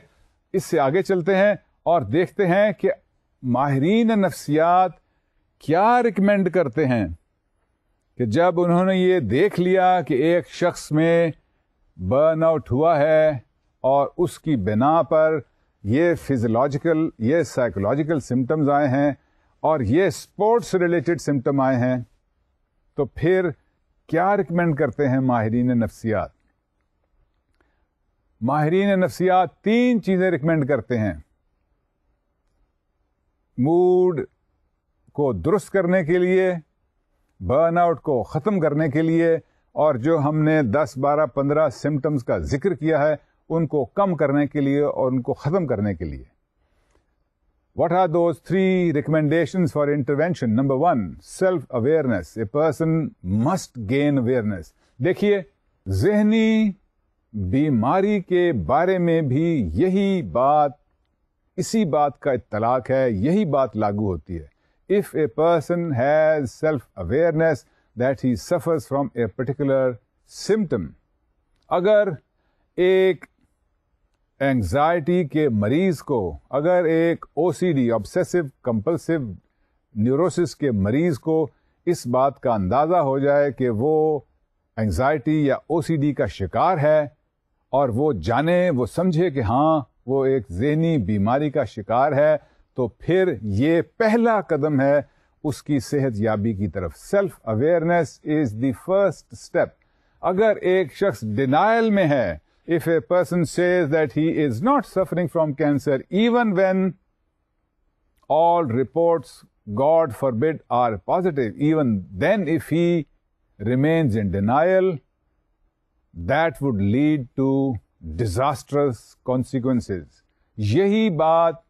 اس سے آگے چلتے ہیں اور دیکھتے ہیں کہ ماہرین نفسیات کیا ریکمینڈ کرتے ہیں کہ جب انہوں نے یہ دیکھ لیا کہ ایک شخص میں برن آؤٹ ہوا ہے اور اس کی بنا پر یہ فزیولوجیکل یہ سائیکولوجیکل سمٹمز آئے ہیں اور یہ اسپورٹس ریلیٹڈ سمٹم آئے ہیں, تو پھر کیا ریکمینڈ کرتے ہیں ماہرین نفسیات؟ ماہرین نفسیات 3 چیزیں ریکمینڈ کرتے ہیں موڈ کو درست کرنے کے لیے, برن آؤٹ کو ختم کرنے کے لیے, اور جو ہم نے 10, 12, 15 سمٹمز کا ذکر کیا ہے ان کو کم کرنے کے لیے اور ان کو ختم کرنے کے لیے. What are those 3 recommendations for intervention? Number 1, self-awareness. A person must gain awareness. دیکھیے, ذہنی بیماری کے بارے میں بھی یہی بات, اسی بات کا اطلاق ہے, یہی بات لاگو ہوتی ہے. If a person has self-awareness that he suffers from a particular symptom, اگر ایک اینگزائٹی کے مریض کو, اگر ایک OCD obsessive compulsive neurosis کے مریض کو اس بات کا اندازہ ہو جائے کہ وہ اینگزائٹی یا OCD کا شکار ہے, اور وہ جانے, وہ سمجھے کہ ہاں وہ ایک ذہنی بیماری کا شکار ہے, تو پھر یہ پہلا قدم ہے اس کی صحت یابی کی طرف. Self awareness is the first step. اگر ایک شخص ڈینائل میں ہے, if a person says that he is not suffering from cancer, even when all reports, God forbid, are positive, even then if he remains in denial, that would lead to disastrous consequences. یہی بات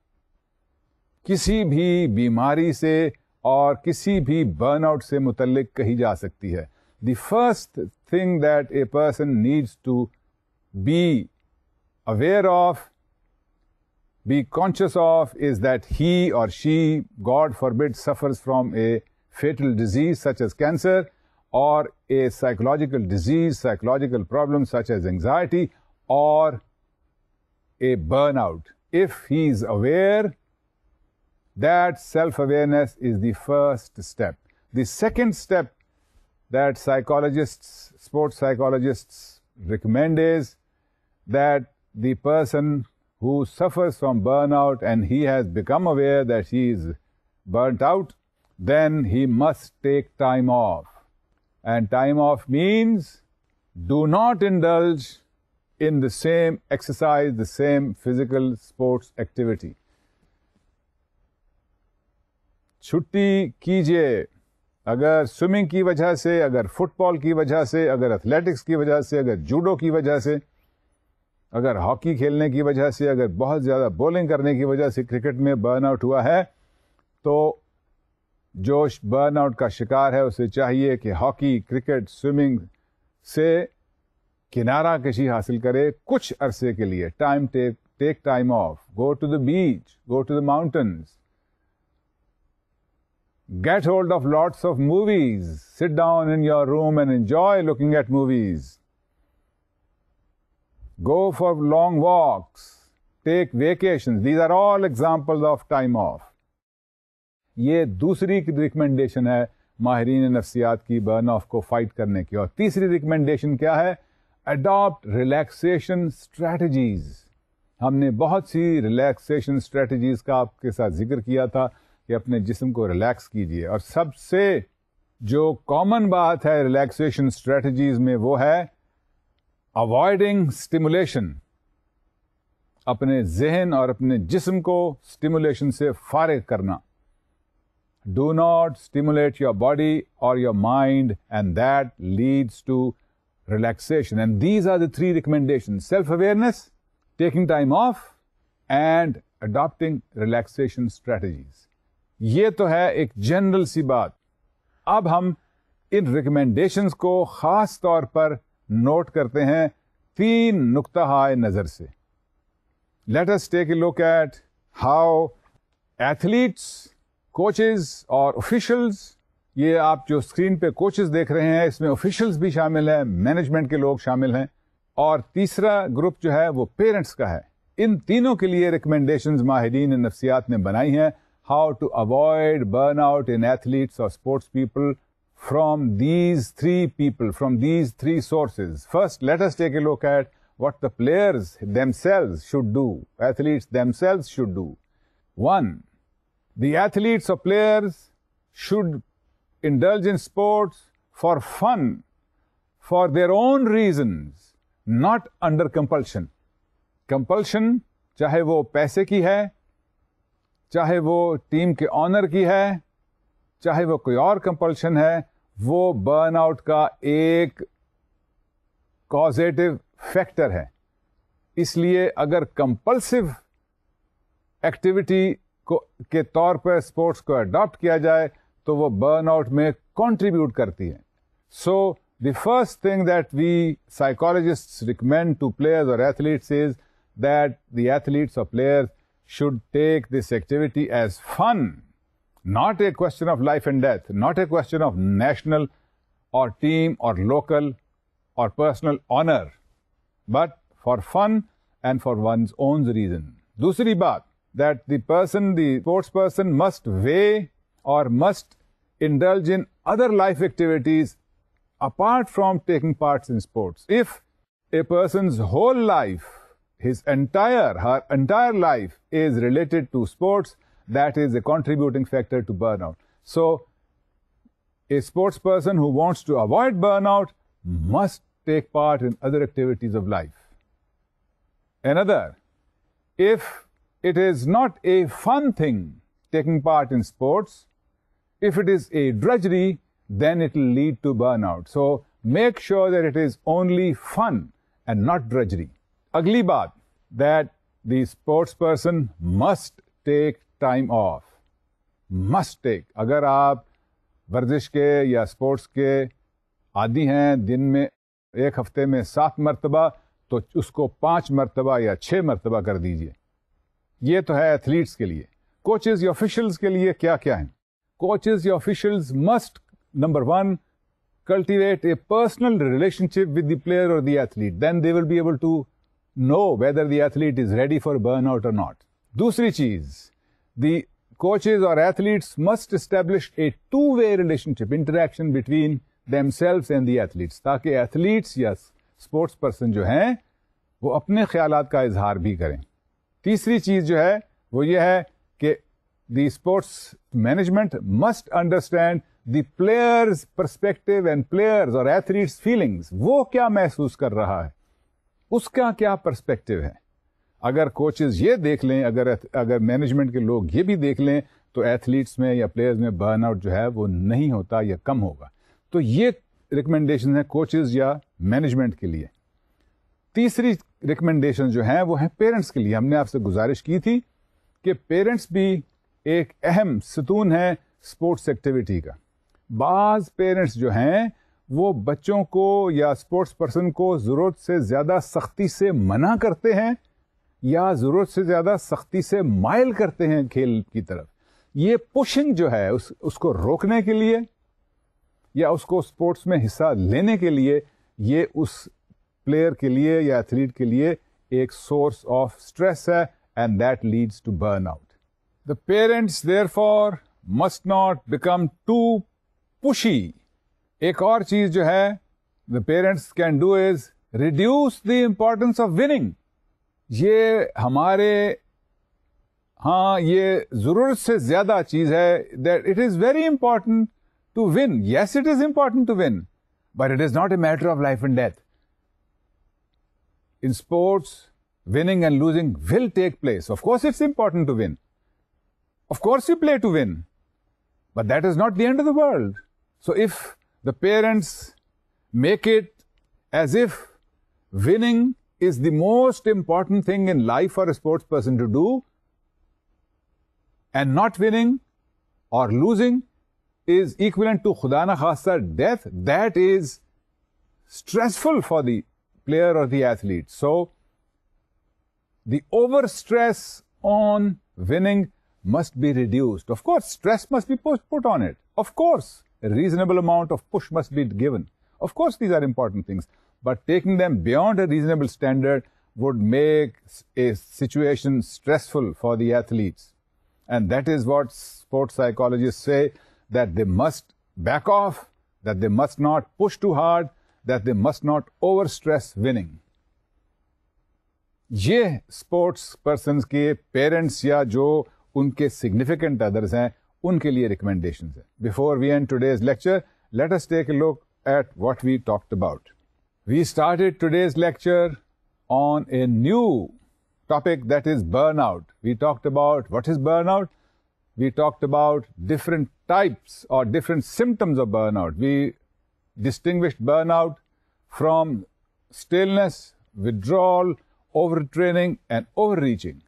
کسی بھی بیماری سے اور کسی بھی burn out سے متعلق کہی جا سکتی ہے. The first thing that a person needs to be aware of, be conscious of, is that he or she, God forbid, suffers from a fatal disease such as cancer, or a psychological disease, psychological problem such as anxiety, or a burnout. If he is aware, that self-awareness is the first step. The second step that psychologists, sports psychologists recommend is that the person who suffers from burnout and he has become aware that he is burnt out, then he must take time off. And time off means do not indulge in the same exercise, the same physical sports activity. چھٹی کیجئے. اگر swimming کی وجہ سے, اگر fit بال کی وجہ سے, اگر ایتھلیٹکس کی وجہ سے, اگر جوڈو کی وجہ سے, اگر ہاکی کھیلنے کی وجہ سے, اگر بہت زیادہ بولنگ کرنے کی وجہ سے کرکٹ میں برن آؤٹ ہوا ہے, تو جو برن آؤٹ کا شکار ہے اسے چاہیے کہ ہاکی, کرکٹ, سوئمنگ سے کنارہ کشی حاصل کرے کچھ عرصے کے لیے. Take time off, go to the beach, go to the mountains, get hold of lots of movies, sit down in your room and enjoy looking at movies, go for long walks, take vacations. These are all examples of time off. یہ دوسری recommendation ہے ماہرین نفسیات کی burn of کو fight کرنے کی. اور تیسری ریکمینڈیشن کیا ہے؟ Adopt relaxation strategies. ہم نے بہت سی ریلیکسیشن اسٹریٹجیز کا آپ کے ساتھ ذکر کیا تھا کہ اپنے جسم کو ریلیکس کیجیے، اور سب سے جو کامن بات ہے ریلیکسیشن اسٹریٹجیز میں وہ ہے اوائڈنگ اسٹیمولیشن، اپنے ذہن اور اپنے جسم کو اسٹیمولیشن سے فارغ کرنا. Do not stimulate your body اور your mind and that leads to relaxation. And these are the 3 recommendations: self-awareness, taking time off, and adopting relaxation strategies. یہ تو ہے ایک جنرل سی بات. اب ہم ان ریکمینڈیشنز کو خاص طور پر نوٹ کرتے ہیں 3 نقطہ نظر سے. Let us take a look at how athletes, coaches اور officials، یہ آپ جو اسکرین پہ کوچز دیکھ رہے ہیں اس میں آفیشلز بھی شامل ہیں، مینجمنٹ کے لوگ شامل ہیں، اور تیسرا گروپ جو ہے وہ پیرنٹس کا ہے. ان تینوں کے لیے ریکمینڈیشنز ماہرین نفسیات نے بنائی ہیں. How to avoid burn out in athletes اور sports people from these 3 people, from these 3 sources. First let us take a look at what the players themselves should do, athletes themselves should do. 1, the athletes or players should indulge in sports for fun, for their own reasons, not under compulsion. Compulsion چاہے وہ پیسے کی ہے، چاہے وہ team کے owner کی ہے، چاہے وہ کوئی اور کمپلشن ہے، وہ برن آؤٹ کا ایک کازیٹو فیکٹر ہے. اس لیے اگر کمپلسو ایکٹیویٹی کے طور پر اسپورٹس کو اڈاپٹ کیا جائے تو وہ برن آؤٹ میں کنٹریبیوٹ کرتی ہے. So the first thing that we psychologists recommend to players اور athletes is that the athletes اور players should take this activity as fun, not a question of life and death, not a question of national or team or local or personal honor, but for fun and for one's own reason. Dusri baat, that the sports person must weigh or must indulge in other life activities apart from taking part in sports. If a person's whole life, her entire life is related to sports, that is a contributing factor to burnout. So, a sports person who wants to avoid burnout must take part in other activities of life. Another, if it is not a fun thing taking part in sports, if it is a drudgery, then it will lead to burnout. So, make sure that it is only fun and not drudgery. Agli baat, that the sports person must take time off. Must take. اگر آپ ورزش کے یا sports کے عادی ہیں، دن میں ایک ہفتے میں 7 مرتبہ، تو اس کو 5 مرتبہ یا 6 مرتبہ کر دیجئے. یہ تو ہے ایتھلیٹس کے لیے. کوچز یا آفیشلز کے لیے کیا کیا ہیں؟ کوچز یا officials must, number 1, cultivate a personal relationship with the player or the athlete. Then they will be able to know whether the athlete is ready for burnout or not. Dusri cheez, the coaches or athletes must establish a two-way relationship, interaction between themselves and the athletes, تاکہ athletes یا sports person جو ہیں وہ اپنے خیالات کا اظہار بھی کریں. تیسری چیز جو ہے وہ یہ ہے کہ the sports management must understand the player's perspective and players or athletes' feelings. وہ کیا محسوس کر رہا ہے، اس کا کیا پرسپیکٹو ہے. اگر کوچز یہ دیکھ لیں، اگر مینجمنٹ کے لوگ یہ بھی دیکھ لیں، تو ایتھلیٹس میں یا پلیئرز میں برن آؤٹ جو ہے وہ نہیں ہوتا یا کم ہوگا. تو یہ ریکمینڈیشن ہے کوچز یا مینجمنٹ کے لیے. تیسری ریکمینڈیشن جو ہیں وہ ہیں پیرنٹس کے لیے. ہم نے آپ سے گزارش کی تھی کہ پیرنٹس بھی ایک اہم ستون ہے اسپورٹس ایکٹیویٹی کا. بعض پیرنٹس جو ہیں وہ بچوں کو یا اسپورٹس پرسن کو ضرورت سے زیادہ سختی سے منع کرتے ہیں یا ضرورت سے زیادہ سختی سے مائل کرتے ہیں کھیل کی طرف. یہ پشنگ جو ہے اس کو روکنے کے لیے یا اس کو اسپورٹس میں حصہ لینے کے لیے، یہ اس پلیئر کے لیے یا ایتھلیٹ کے لیے ایک سورس آف اسٹریس ہے، and that leads to burn out. The parents therefore must not become too pushy. ایک اور چیز جو ہے the parents can do is reduce the importance of winning. یہ ہمارے ہاں یہ ضرورت سے زیادہ چیز ہے that it is very important to win. Yes, it is important to win, but it is not a matter of life and death. In sports, winning and losing will take place. Of course, it's important to win. Of course, you play to win, but that is not the end of the world. So if the parents make it as if winning is the most important thing in life for a sports person to do, and not winning or losing is equivalent to khuda na khasta death, that is stressful for the player or the athlete. So the overstress on winning must be reduced. Of course, stress must be put on it. Of course, a reasonable amount of push must be given. Of course, these are important things. But taking them beyond a reasonable standard would make a situation stressful for the athletes. And that is what sports psychologists say, that they must back off, that they must not push too hard, that they must not overstress winning. یہ sports persons کے parents یا جو ان کے significant others ہیں ان کے لیے recommendations ہیں. Before we end today's lecture, let us take a look at what we talked about. We started today's lecture on a new topic, that is burnout. We talked about what is burnout. We talked about different types or different symptoms of burnout. We distinguished burnout from stillness, withdrawal, overtraining, and overreaching.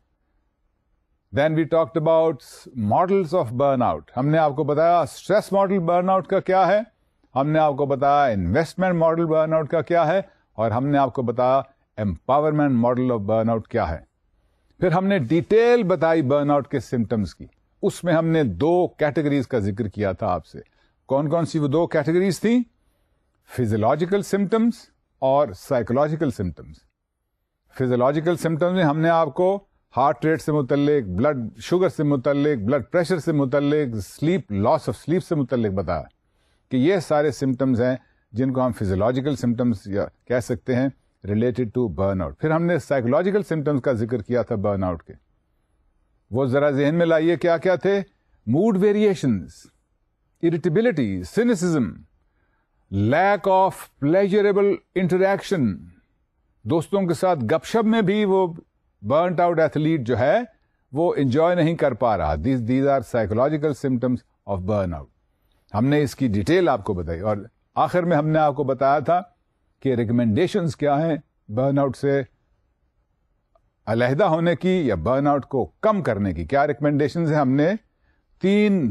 Then we talked about models of burnout. ہم نے آپ کو بتایا stress model burn out کا کیا ہے, ہم نے آپ کو بتایا انویسٹمنٹ ماڈل برن آؤٹ کا کیا ہے, اور ہم نے آپ کو بتایا empowerment model of burn out کیا ہے. پھر ہم نے ڈیٹیل بتائی برن آؤٹ کے سمٹمز کی. اس میں ہم نے 2 کیٹیگریز کا ذکر کیا تھا آپ سے. کون کون سی وہ 2 کیٹیگریز تھیں؟ فزیولوجیکل سمٹمز اور سائیکولوجیکل سمٹمز. فزیولوجیکل سمٹمز میں ہم نے آپ کو ہارٹ ریٹ سے متعلق, بلڈ شوگر سے متعلق, بلڈ پریشر سے متعلق, سلیپ, لاس آف سلیپ سے متعلق بتایا کہ یہ سارے سمٹمز ہیں جن کو ہم فزیولوجیکل سمٹمز یا کہہ سکتے ہیں ریلیٹڈ ٹو برن آؤٹ. پھر ہم نے سائیکولوجیکل سمٹمز کا ذکر کیا تھا برن آؤٹ کے. وہ ذرا ذہن میں لائیے کیا کیا تھے؟ Mood variations, irritability, cynicism, lack of pleasurable interaction, دوستوں کے ساتھ گپ شپ میں بھی وہ برنٹ آؤٹ ایتھلیٹ جو ہے وہ انجوائے نہیں کر پا رہا. These are psychological symptoms of burn out. ہم نے اس کی ڈیٹیل آپ کو بتائی, اور آخر میں ہم نے آپ کو بتایا تھا کہ ریکمینڈیشنز کیا ہیں برن آؤٹ سے علیحدہ ہونے کی یا برن آؤٹ کو کم کرنے کی. کیا ریکمینڈیشنز ہیں؟ ہم نے 3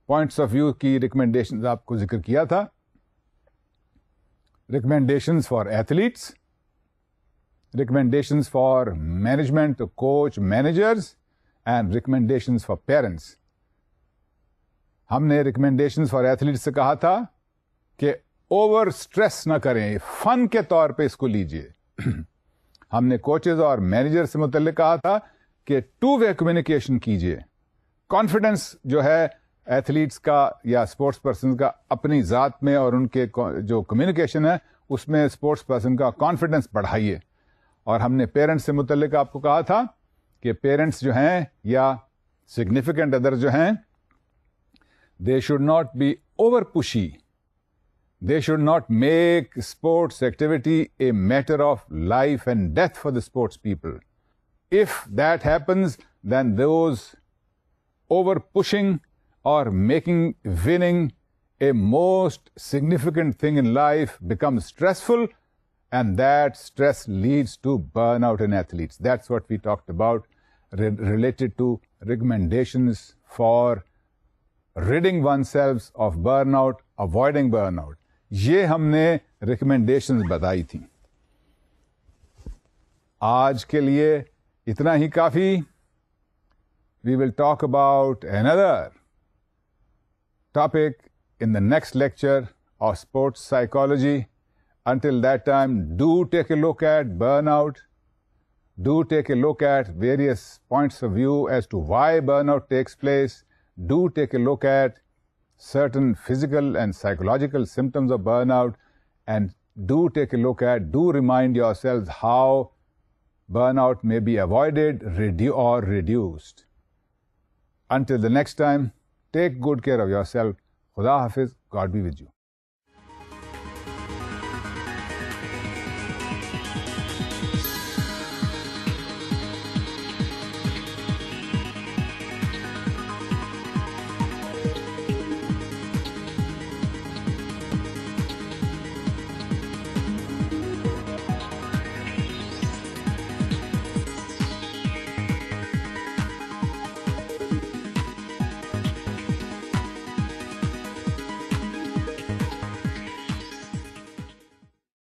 پوائنٹس آف ویو کی ریکمینڈیشنز آپ کو ذکر کیا تھا. Recommendations for athletes, recommendations for management, coach, managers, and recommendations for parents. ہم نے recommendations for athletes سے کہا تھا کہ اوور اسٹریس نہ کریں, فن کے طور پہ اس کو لیجئے. ہم نے کوچز اور مینیجر سے متعلق کہا تھا کہ 2-way کمیونیکیشن کیجئے. کانفیڈنس جو ہے ایتھلیٹس کا یا اسپورٹس پرسن کا اپنی ذات میں اور ان کے جو کمیونیکیشن ہے اس میں اسپورٹس پرسن کا کانفیڈنس بڑھائیے. اور ہم نے پیرنٹس سے متعلق آپ کو کہا تھا کہ پیرنٹس جو ہیں یا سگنیفیکنٹ ادر جو ہیں, they should not be over pushy, they should not make sports activity a matter of life and death for the sports people. If that happens then those over pushing اور making winning a most significant thing in life become stressful, and that stress leads to burnout in athletes. That's what we talked about related to recommendations for ridding oneself of burnout, avoiding burnout. یہ ہم نے recommendations بتائی تھیں. آج کے لیے اتنا ہی کافی. We will talk about another topic in the next lecture of sports psychology. Until that time, do take a look at burnout. Do take a look at various points of view as to why burnout takes place. Do take a look at certain physical and psychological symptoms of burnout. And do take a look at, do remind yourselves how burnout may be avoided or reduced. Until the next time, take good care of yourself. Khuda Hafiz, God be with you.